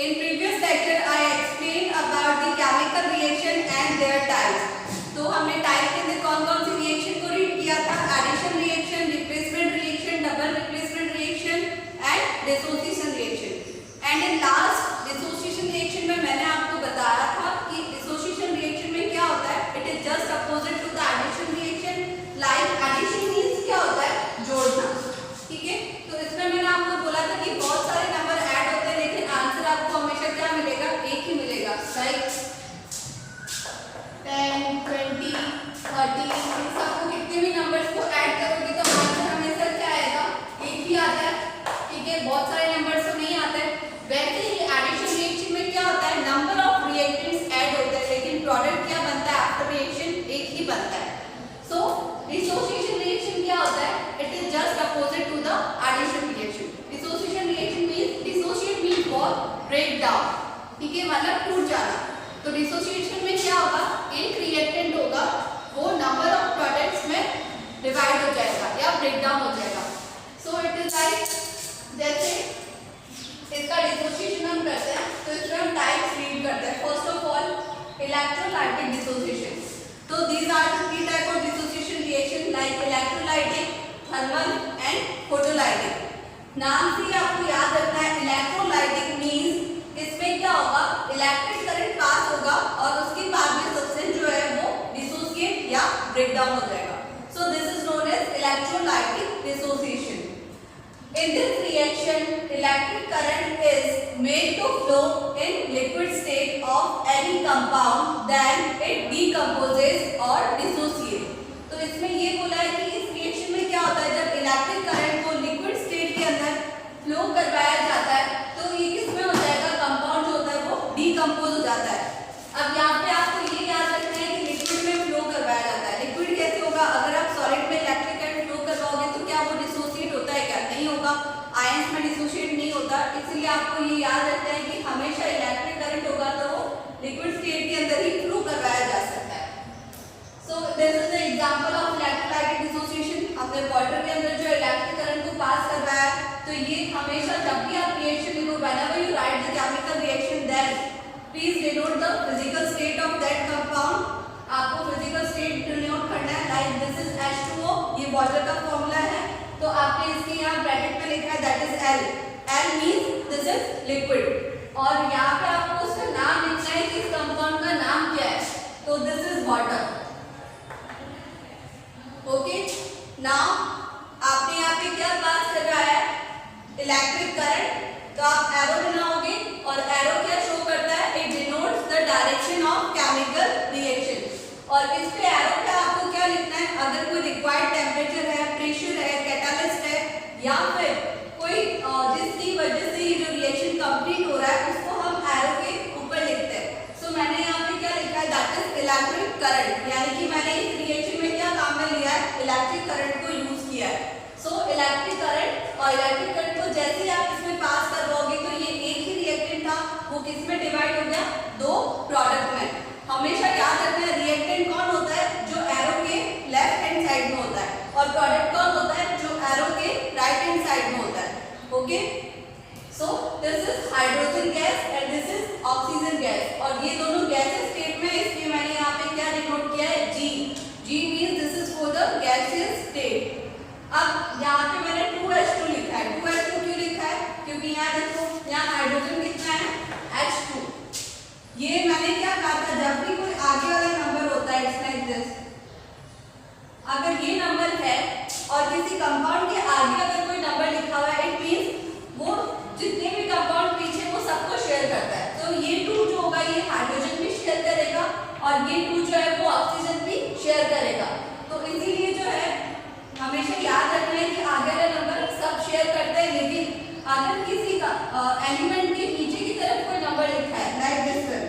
In previous lecture I explained about the chemical reaction and their types. तो हमने type के अंदर कौन कौन सी रिएक्शन को रीड किया था? Addition reaction, replacement reaction, double replacement reaction and dissociation reaction. And in last dissociation reaction में मैंने आपको बताया था कि डिसोसिएशन रिएक्शन में क्या होता है, it is just opposite to the addition reaction. Like addition means क्या होता है? जोड़ना। ठीक है, तो इसमें मैंने आपको बोला था कि बहुत सारे नंबर ऐड होते हैं लेकिन आंसर आपको हमेशा क्या मिलेगा? एक ही मिलेगा। लाइक 10, 20, 30, इन सबको कितने भी नंबर्स को ऐड करोगे तो आंसर हमेशा क्या आएगा? एक ही आता है। ठीक है, बहुत सारे नंबर्स तो नहीं आते। वैसे ही एडिशन रिएक्शन में क्या होता है? नंबर ऑफ रिएक्टेंट्स ऐड होते हैं लेकिन प्रोडक्ट क्या बनता है? आफ्टर रिएक्शन एक ही बनता है। सो डिसोसिएशन रिएक्शन क्या होता है? It is just opposite to the addition reaction. Dissociation reaction means dissociate means what? Break down. ठीक है, मतलब टूट जाना। तो डिसोसिएशन में क्या होगा? एक रिएक्टेंट होगा, वो नंबर ऑफ प्रोडक्ट्स में डिवाइड हो जाएगा या ब्रेक डाउन हो जाएगा। सो इट इज लाइक, जैसे इसका डिसोसिएशन हम करते हैं तो इसमें हम टाइप्स रीड करते हैं। First of all electrolytic dissociation. तो these are the three type of dissociation reaction like electrolytic, thermal and photolytic. नाम से आपको याद रखना है इलेक्ट्रोलाइटिक मींस इसमें क्या होगा? इलेक्ट्रिक करंट पास होगा और उसके बाद में सब्सटेंस जो है वो डिसोसिएट या ब्रेक डाउन हो जाएगा। So this is known as electrolytic dissociation. In this reaction, electric current is made to flow in liquid state of any compound, then it decomposes or dissociates. तो इसमें ये बोला है कि इस रिएक्शन में क्या होता है? जब इलेक्ट्रिक करंट को लिक्विड स्टेट के अंदर फ्लो करवाया जाता है तो ये किसमें हो जाएगा? कंपाउंड जो होता है वो डिकम्पोज हो जाता है। अब यहाँ पे आपको ये याद रखना है कि लिक्विड में फ्लो करवाया जाता है। लिक्विड कैसे होगा? अगर आप सॉलिड में इलेक्ट्रिक करंट फ्लो करवाओगे तो क्या वो डिसोसिएट होता है? क्या नहीं होगा। आयंस में डिसोसिएट नहीं होता। इसलिए आपको ये याद रखना है कि हमेशा इलेक्ट्रिक करंट होगा तो वो लिक्विड स्टेट के अंदर ही फ्लो करवाया जा सकता है। सो this is the example of electrolytic dissociation. हमने वाटर के अंदर जो इलेक्ट्रिक करंट को पास करवाया, तो ये हमेशा जब भी आप रिएक्शन लिखो, whenever you write the chemical reaction then please denote the physical state of that compound. आपको फिजिकल स्टेट डिनोट करना है। लाइक दिस इज H2O, ये वाटर का फॉर्मूला है तो आपने इसके यहाँ ब्रैकेट में लिखा है that is L। L means this is liquid और यहाँ पे आपको उसका नाम लिखना है कि इस कंपाउंड का नाम क्या है। तो this is water. Okay, now आपने यहाँ पे क्या पास कर रहा है? Electric current. तो आप एरो बनाओगे और एरो क्या शो करता है? It denotes the direction of chemical reaction. और इस पे एरो पे आपको क्या लिखना है? अगर कोई रिक्वायर्ड टेम्परेचर है, प्रेशर है, कैटालिस्ट है या फिर कोई जिसकी वजह से ये जो रिएक्शन कंप्लीट हो रहा है उसको हम एरो के ऊपर लिखते हैं। सो मैंने यहाँ पे क्या लिखा है? That is electric current. यानी कि मैंने इस रिएक्शन में क्या काम में लिया है? इलेक्ट्रिक करंट को यूज किया है। सो इलेक्ट्रिक करंट और इलेक्ट्रिक करंट को जैसे ही आप इसमें पास करवाओगे तो ये एक ही रिएक्टेंट था, वो किस में डिवाइड हो गया? दो प्रोडक्ट में। हमेशा याद रखना है रिएक्टेंट कौन होता है? जो एरो के लेफ्ट हैंड साइड में होता है और प्रोडक्ट कौन होता है? जो एरो के राइट हैंड साइड में होता है। Okay, so this is hydrogen gas and this is oxygen gas और ये दोनों गैसेस स्टेट में, इसलिए मैंने यहाँ पे क्या डिनोट किया है? G। G means this is for the gaseous state. अब यहाँ पे मैंने 2H2 लिखा है। 2H2 क्यों लिखा है? क्योंकि यहाँ देखो, यहाँ हाइड्रोजन कितना है? H2। ये मैंने क्या कहा था? जब भी कोई आगे वाला नंबर होता है इट्स लाइक दिस। अगर ये नंबर है और किसी कंपाउंड के आगे अगर कोई नंबर लिखा हुआ है, इट मींस वो जितने भी कंपाउंड पीछे वो सबको शेयर करता है। तो ये 2 जो होगा ये हाइड्रोजन भी शेयर करेगा और ये 2 जो है वो ऑक्सीजन भी शेयर करेगा। तो इसीलिए जो है हमेशा याद रखना है कि आगे वाला नंबर सब शेयर करते हैं, लेकिन अगर किसी का एलिमेंट के नीचे की तरफ कोई नंबर लिखा है लाइक दिस वन,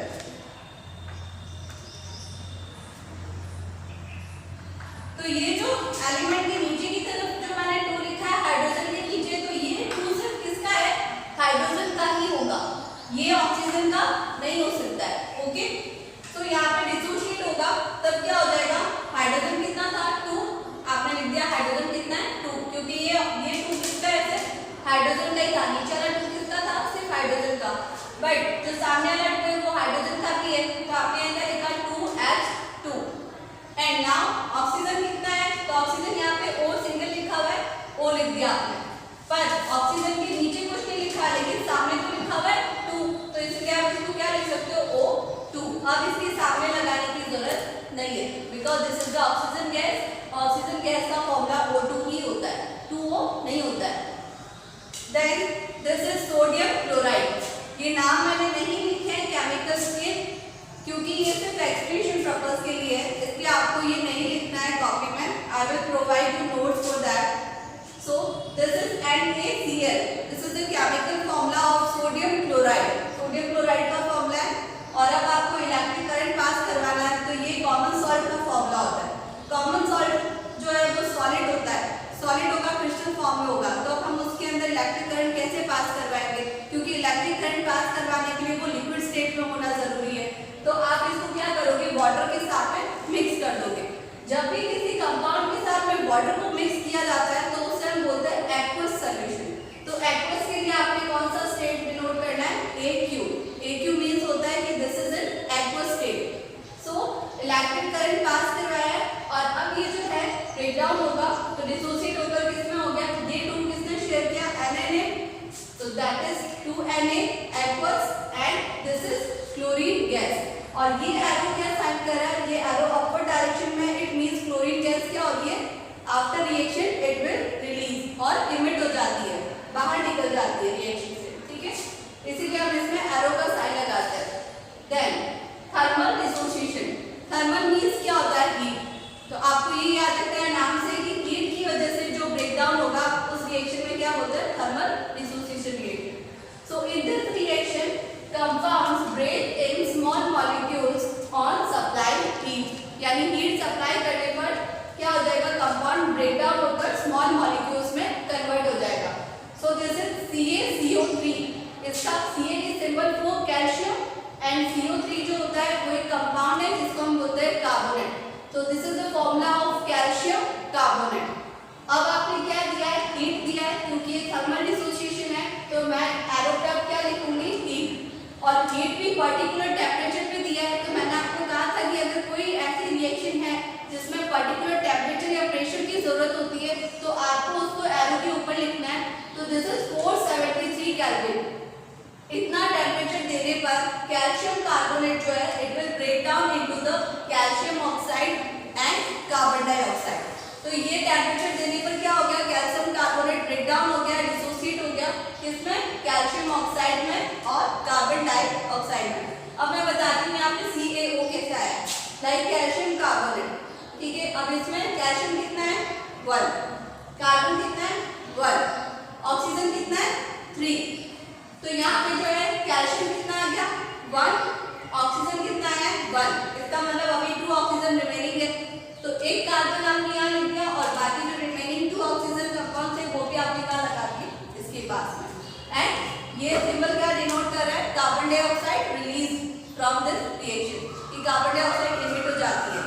तो ये जो एलिमेंट के नीचे की तरफ जो मैंने 2 लिखा है हाइड्रोजन के नीचे, तो ये 2 सिर्फ किसका है? हाइड्रोजन का ही होगा, ये ऑक्सीजन का नहीं हो सकता है। ओके, तो यहाँ पे डिसोसिएट होगा तब क्या हो जाएगा? हाइड्रोजन कितना था? 2। आपने लिख दिया हाइड्रोजन कितना है? 2, क्योंकि ये 2 किसका है? हाइड्रोजन का ही था। नीचे वाला 2 किसका था? सिर्फ हाइड्रोजन का। बट ये नाम मैंने नहीं लिखे हैं केमिकल्स के, क्योंकि ये सिर्फ एक्सप्रेशन पर्पस के लिए है, इसलिए आपको ये नहीं लिखना है कॉपी में। I will provide you notes for that. So this is NaCl, this is the chemical formula of sodium chloride. Sodium chloride का फॉर्मूला है, और अब आपको इलेक्ट्रिक करंट पास करवाना है, तो ये कॉमन सॉल्ट का फॉर्मूला होता है। कॉमन सॉल्ट जो है वो सॉलिड होता है, सॉलिड होगा, क्रिस्टल फॉर्म में होगा, तो अब हम उसके अंदर इलेक्ट्रिक करंट कैसे पास करवाएंगे, क्योंकि इलेक्ट्रिक करंट पास करवाने के लिए वो लिक्विड स्टेट में होना जरूरी है। तो आप इसको क्या करोगे, वाटर के साथ में मिक्स कर दोगे। जब भी किसी कंपाउंड के साथ में वाटर को मिक्स किया जाता है तो उसे हम बोलते हैं एक्वस सॉल्यूशन। तो एक्वस के लिए आपने कौन सा स्टेट डिनोट करना है, AQ। AQ मींस होता है कि this is an aqueous state. So electric current pass करवाया है, और अब ये जो है ब्रेक डाउन होगा, तो डिसोसिएट होकर किसमें हो गया, ये 2 किसने शेयर किया, Na, so that is 2Na aqueous and this is chlorine gas। और ये एरो क्या साइन कर रहा है, ये एरो अपवर्ड डायरेक्शन में, इट मींस क्लोरीन गैस क्या होती है, after reaction it will release और इमिट हो जाती है, बाहर निकल जाती है रिएक्शन से, ठीक है, इसीलिए हम इसमें एरो का साइन लगाते हैं। Then thermal dissociation, thermal means क्या होता है, हीट। तो आपको ये याद रखना है नाम से कि हीट की वजह से जो ब्रेकडाउन होगा उस रिएक्शन में क्या होता है, thermal dissociation reaction. So in this reaction compounds break in small molecules on supply heat, यानी हीट सप्लाई करने पर क्या हो जाएगा, कंपाउंड ब्रेकडाउन होकर स्मॉल मॉलिक्यूल्स में कन्वर्ट हो जाएगा। सो दिस इज CaCO3, इसका Ca की symbol for calcium, and CO3 जो होता है वो एक कंपाउंड है जिसको हम बोलते हैं कार्बोनेट। तो this is the formula of calcium carbonate. अब आपने क्या दिया है, हीट दिया है, क्योंकि ये थर्मल डिसोसिएशन है, तो मैं एरो पे अब क्या लिखूंगी, हीट। और हीट भी पर्टिकुलर टेम्परेचर पे दिया है, तो मैंने आपको कहा था कि अगर कोई ऐसी रिएक्शन है जिसमें पर्टिकुलर टेम्परेचर या प्रेशर की जरूरत होती है, तो आपको उसको एरो के ऊपर लिखना है। तो दिस इज 473 केल्विन। इतना टेम्परेचर देने पर कैल्शियम कार्बोनेट जो है it will break down into the calcium oxide and carbon dioxide. तो ये टेम्परेचर देने पर क्या हो गया, कैल्शियम कार्बोनेट ब्रेक डाउन हो गया, डिसोसिएट हो गया, किसमें, कैल्शियम ऑक्साइड में और कार्बन डाइऑक्साइड में। अब मैं बताती हूँ यहाँ पे CaO कैसे आया, लाइक कैल्शियम कार्बोनेट, ठीक है। अब इसमें कैल्शियम कितना है, 1, कार्बन कितना है, 1, ऑक्सीजन कितना है, 3। तो यहाँ पे जो है कैल्शियम कितना आ गया, 1, ऑक्सीजन कितना है, 1। इसका मतलब अभी 2 ऑक्सीजन रिमेनिंग है, तो एक कार्बन आपने यहाँ लिख दिया, और बाकी जो रिमेनिंग 2 ऑक्सीजन कंपाउंड थे वो भी आपने कहाँ लगा दिए, इसके पास में। एंड ये सिंबल क्या डिनोट कर रहा है, carbon dioxide release from this reaction, कि कार्बन डाइऑक्साइड इमिट हो जाती है।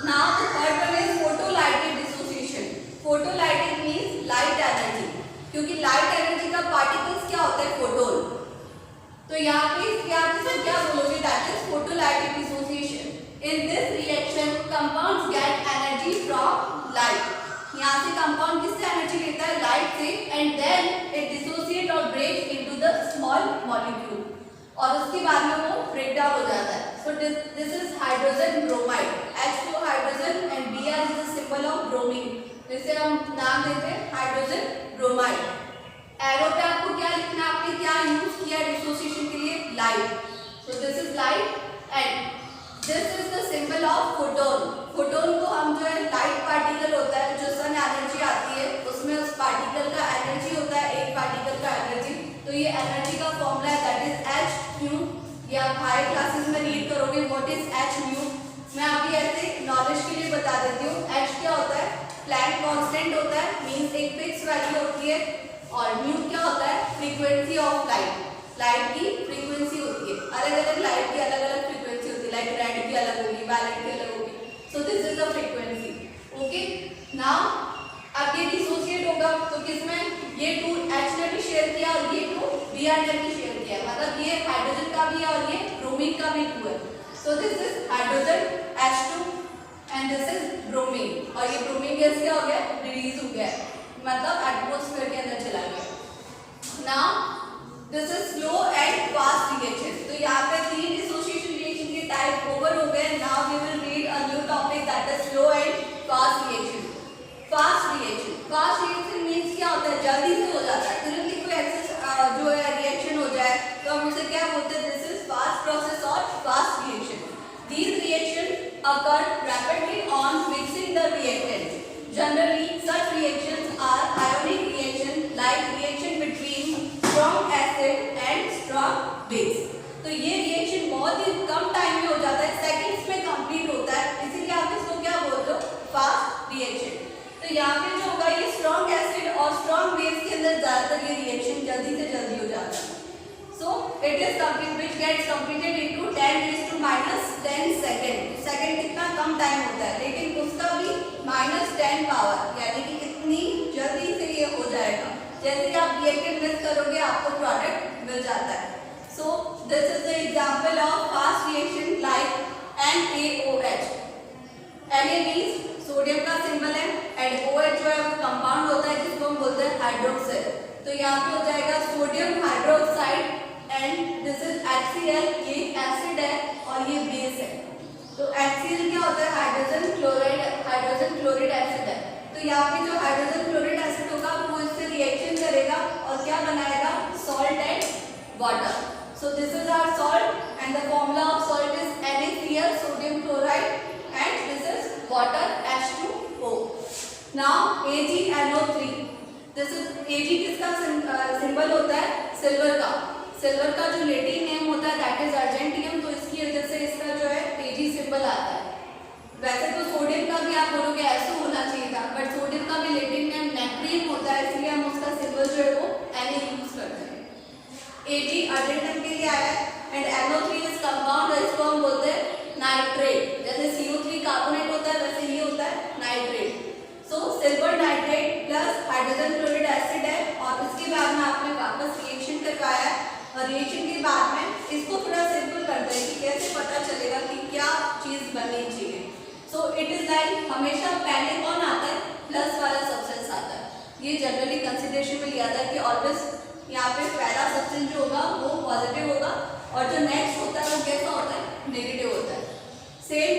Now the third one is photolytic dissociation. Photolytic means light energy, क्योंकि लाइट एनर्जी का पार्टिकल्स क्या होता है, फोटोन। तो यहाँ पे आप इसे क्या बोलोगे, that is photolytic dissociation. In this reaction compounds get energy from light. यहाँ से कंपाउंड किससे एनर्जी लेता है, लाइट से, एंड देन इट डिसोसिएट और breaks into the small molecule, और उसके बाद में वो ब्रेक डाउन हो जाता है। सो this is hydrogen bromide, H2 hydrogen and Br is the symbol of bromine, जिसे हम नाम देते हैं हाइड्रोजन ब्रोमाइड। एरो पे आपको क्या लिखना है, आपने क्या यूज किया डिसोसिएशन के लिए, light. So this is light and this is the symbol of photon. Photon को हम जो है लाइट पार्टिकल होता है, जो सन एनर्जी आती है उसमें उस पार्टिकल का एनर्जी होता है, एक पार्टिकल का एनर्जी। तो ये एनर्जी का फॉर्मूला है, दैट इज H/μ। ये आप हाई क्लासेस में रीड करोगे, व्हाट इज H/μ। मैं अभी ऐसे नॉलेज के लिए बता देती हूँ। H क्या होता है, प्लैंक कांस्टेंट होता है, मींस एक फिक्स वैल्यू होती है, और म्यू क्या होता है, फ्रीक्वेंसी ऑफ लाइट, लाइट की फ्रीक्वेंसी होती है। अलग अलग लाइट की अलग अलग फ्रीक्वेंसी होती है, लाइक रेड की अलग होगी, वायलेट की अलग होगी। सो this is the frequency, okay. Now अब ये डिसोसिएट होगा, तो किसमें, ये 2 H ने भी शेयर किया और ये 2 Br ने भी शेयर किया, मतलब ये हाइड्रोजन का भी है और ये ब्रोमीन का भी 2 है। सो this is hydrogen H2 and this is bromine, और ये ब्रोमीन गैस क्या हो गया, रिलीज हो गया, मतलब एटमॉस्फेयर के अंदर चला गया। Now this is slow and fast reaction. तो यहाँ पे 3 डिसोसिएशन रिएक्शन के टाइप ओवर हो गए। Now we will read a new topic, that is slow and fast reaction. Fast reaction means क्या होता है, जल्दी से हो जाता है, तुरंत ही कोई एक्सेस जो है रिएक्शन हो जाए, इसे क्या बोलते हैं? दिस इज फास्ट प्रोसेस और fast reaction. These reactions occur rapidly on mixing the reactant. Generally, such reactions are ionic reaction like reaction between strong acid and strong base. तो ये रिएक्शन बहुत ही कम टाइम में हो जाता है, सेकंड्स में complete होता है, इसीलिए आप इसको क्या बोलते हो? Fast reaction. तो यहाँ पे जो होगा ये स्ट्रॉन्ग एसिड और स्ट्रॉन्ग बेस के अंदर ज्यादातर ये रिएक्शन जल्दी से जल्दी हो जाता है. So it is complete which gets completed into 10 raised to minus 10 second. Second कितना कम टाइम होता है, लेकिन उसका भी -10 पावर, यानी कि कितनी जल्दी से ये हो जाएगा. जैसे कि आप रिएक्टेंट मिक्स करोगे आपको प्रोडक्ट मिल जाता है. So this is the example of fast reaction like NaOH. Na means sodium का सिंबल है एंड OH जो है वो कंपाउंड होता है जिसको हम बोलते हैं हाइड्रोक्साइड. तो यहाँ पे हो जाएगा sodium hydroxide and this is HCl. ये एसिड है और ये बेस है. तो HCl क्या होता है? हाइड्रोजन क्लोराइड एसिड है. तो यहाँ पे जो हाइड्रोजन क्लोराइड एसिड होगा वो इससे रिएक्शन करेगा और क्या बनाएगा? Salt and water. So this is our salt and the formula of salt is NaCl, sodium chloride, and this is water H2O. Now AgNO3. This is Ag किसका symbol होता है? सिल्वर का. सिल्वर का जो लैटिन नेम होता है that is अर्जेंटियम. तो इसकी वजह से इसका जो है Ag सिंबल आता है. वैसे तो सोडियम का भी आप बोलोगे ऐसा होना चाहिए था, बट सोडियम का भी लैटिन नेम नेट्रियम होता है, इसलिए हम उसका सिंबल जो है वो Na यूज करते हैं. Ag अर्जेंटियम के लिए आया है एंड NO3 इज कंपाउंड, इसको हम बोलते हैं नाइट्रेट. जैसे CO3 कार्बोनेट होता है वैसे ये होता है nitrate. So silver nitrate plus hydrogen chloride acid है और उसके बाद में आपने वापस रिएक्शन करवाया और रिएक्शन के बाद में इसको थोड़ा सिंपल करते हैं कि कैसे पता चलेगा कि क्या चीज बननी चाहिए. सो इट इज लाइक हमेशा पहले कौन आता है? प्लस वाला सब्सटेंस आता है. ये जनरली कंसिडरेशन में लिया जाता है कि ऑलवेज यहाँ पे पहला सब्सटेंस जो होगा वो पॉजिटिव होगा और जो नेक्स्ट होता है वो कैसा होता है? नेगेटिव होता है. सेम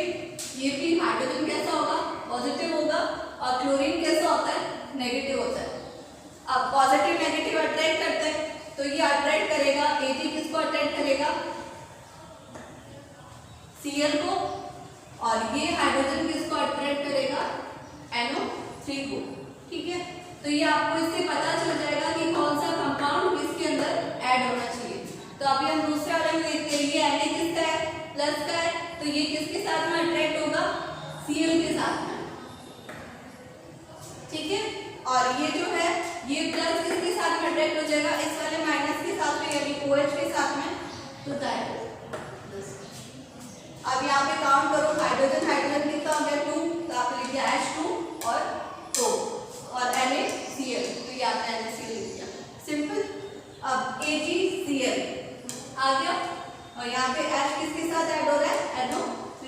ये भी हाइड्रोजन कैसा होगा? पॉजिटिव होगा और क्लोरीन कैसा होता है? नेगेटिव होता है. अब पॉजिटिव नेगेटिव अट्रैक्ट करते हैं तो ये अट्रैक्ट करेगा. Ag किसको अट्रैक्ट करेगा? Cl को. और ये हाइड्रोजन किसको अट्रैक्ट करेगा? NO3 को. ठीक है, तो ये आपको इससे पता चल जाएगा कि कौन सा कंपाउंड किसके अंदर ऐड होना चाहिए. तो अभी हम दूसरे वाले में देखते हैं. ये Na किसका है? प्लस का है. तो ये किसके साथ में अट्रैक्ट होगा? Cl के साथ में. ठीक है, और ये जो है ये प्लस किसके साथ में अट्रैक्ट हो जाएगा? इस वाले माइनस के साथ में, यानी OH के साथ में. तो अब यहाँ पे काउंट करो. हाइड्रोजन कितना हो गया? 2. तो आप लिख दिया H2 और O और NaCl. तो ये आपने NaCl लिख दिया. सिंपल. अब AgCl आ गया और यहाँ पे H किसके साथ ऐड हो रहा है? NO3.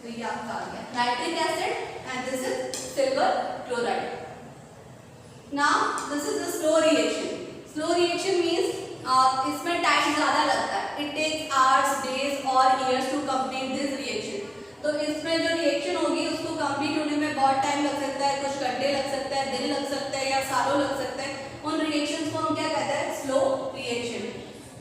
तो ये आपका आ गया nitric acid and this is silver chloride. Now this is the slow reaction. Slow reaction means इसमें टाइम ज़्यादा लगता है. It takes hours, days or years to complete this reaction. तो इसमें जो रिएक्शन होगी उसको कंप्लीट होने में बहुत टाइम लग सकता है. कुछ घंटे लग सकता है, दिन लग सकता है या सालों लग सकता है. उन रिएक्शंस को हम क्या कहते हैं? Slow reaction.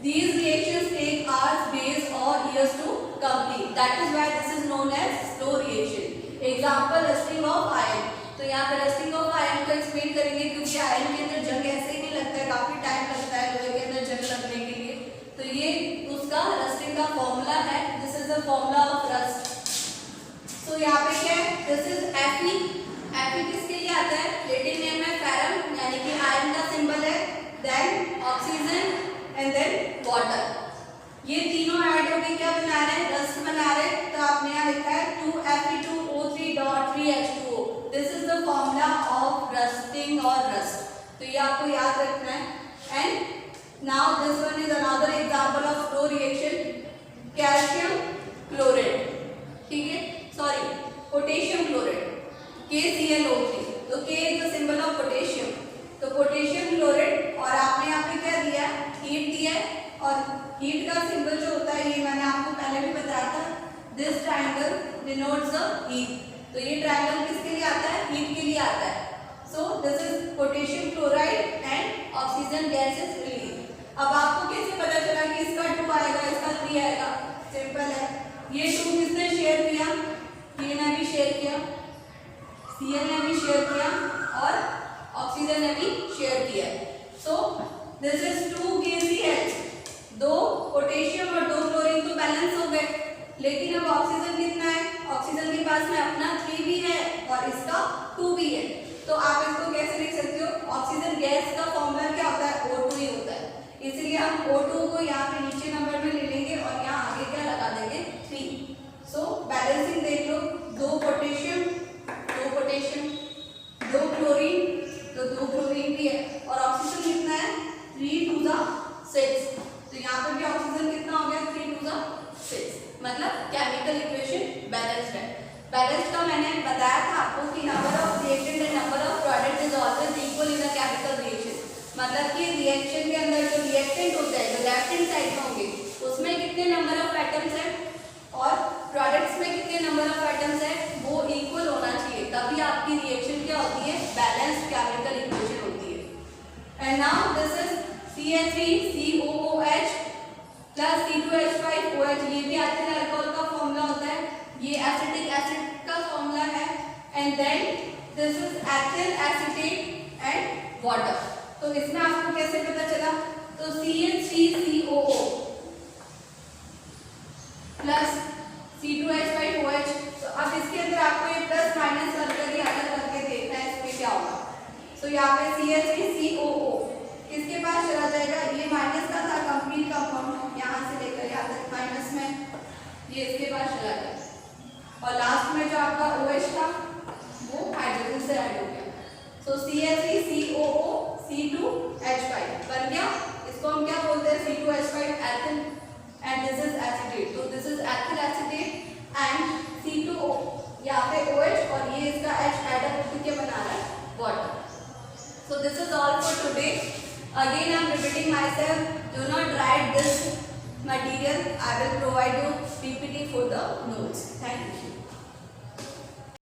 These reactions take hours, days or years to complete. That is why this is known as slow reaction. Example rusting of iron. तो यहाँ पे रस्टिंग ऑफ आयरन को एक्सप्लेन करेंगे क्योंकि आयरन के अंदर जंग ऐसे ही नहीं लगता है, काफी टाइम लगता है लोहे के अंदर जंग लगने के लिए. तो ये उसका रस्टिंग का फॉर्मूला है. This is the formula of rust. So यहाँ पे क्या है? This is Fe. Fe किसके लिए आता है? लैटिन नेम है फेरम, यानी कि आयरन का सिंबल है. Then oxygen and then water. ये तीनों ऐड होकर क्या बना रहे हैं? रस्ट बना रहे हैं. तो आपने यहाँ लिखा है 2Fe2O3.3H2O. This is the formula of rusting or rust. तो ये आपको याद रखना है. And now this one is another example of slow reaction. Calcium chloride. ठीक है, sorry, potassium chloride. KClO3. तो K is the symbol of potassium. तो potassium chloride और आपने यहाँ पे क्या दिया? हीट दिया है और हीट का सिंबल जो होता है ये मैंने आपको पहले भी बताया था. This triangle denotes the heat. तो ये ट्रायंगल किसके लिए आता है? हीट के लिए आता है. सो this is potassium chloride and oxygen gas is release. अब आपको कैसे पता चला कि इसका 2 CH, 2 पोटेशियम और 2 क्लोरीन तो बैलेंस हो गए, लेकिन अब ऑक्सीजन कितना है, ऑक्सीजन के पास में अपना 3 भी है और इसका 2 भी है, तो आप इसको कैसे लिख सकते हो, ऑक्सीजन गैस का फॉर्मूला क्या होता है, O2 ही होता है, इसलिए हम O2 को यहाँ पे नीचे नंबर में ले लेंगे और यहाँ आगे क्या लगा देंगे 3। सो बैलेंसिंग देख लो, 2 पोटेशियम 2 क्लोरीन, तो 2 क्लोरीन भी है और ऑक्सीजन कितना है 3 to the 6, तो यहाँ पे भी ऑक्सीजन कितना हो गया 3 to the 6, मतलब केमिकल इक्वेशन बैलेंस्ड है। बैलेंस्ड का मैंने बताया था आपको कि number of reactant and number of product is always equal in a chemical reaction, मतलब कि रिएक्शन के अंदर जो रिएक्टेंट होता है जो लेफ्ट हैंड साइड में होंगे उसमें कितने नंबर ऑफ एटम्स हैं और प्रोडक्ट्स में कितने नंबर ऑफ एटम्स हैं, वो इक्वल होना चाहिए, तभी आपकी रिएक्शन क्या होती है, बैलेंस्ड केमिकल इक्वेशन होती है। And now this is CH3COOH plus C2H5OH, ये भी एथिल अल्कोहल का फॉर्मूला होता है, ये एसिटिक एसिड का फॉर्मूला है, and then this is ethyl acetate and water. तो इसमें आपको कैसे पता चला, तो CH3COO प्लस C2H5OH, तो अब इसके अंदर आपको ये प्लस माइनस करके अलग करके देखना है इसमें क्या होगा। सो यहाँ पे CH3COO किसके पास चला जाएगा, ये माइनस का था कंप्लीट कंपाउंड, यहाँ से लेकर यहाँ तक माइनस में, ये इसके पास चला गया और लास्ट में जो आपका OH था वो हाइड्रोजन से ऐड हो गया, सो CH3COO C2H5 बन गया, इसको हम क्या बोलते हैं C2H5 ethyl and this is acetate, तो this is ethyl acetate and C2O यहाँ पे OH और ये इसका H ऐड अप करके बना रहा है water. So this is all for today. Again I am repeating myself, do not write this material, I will provide you PPT for the notes. Thank you.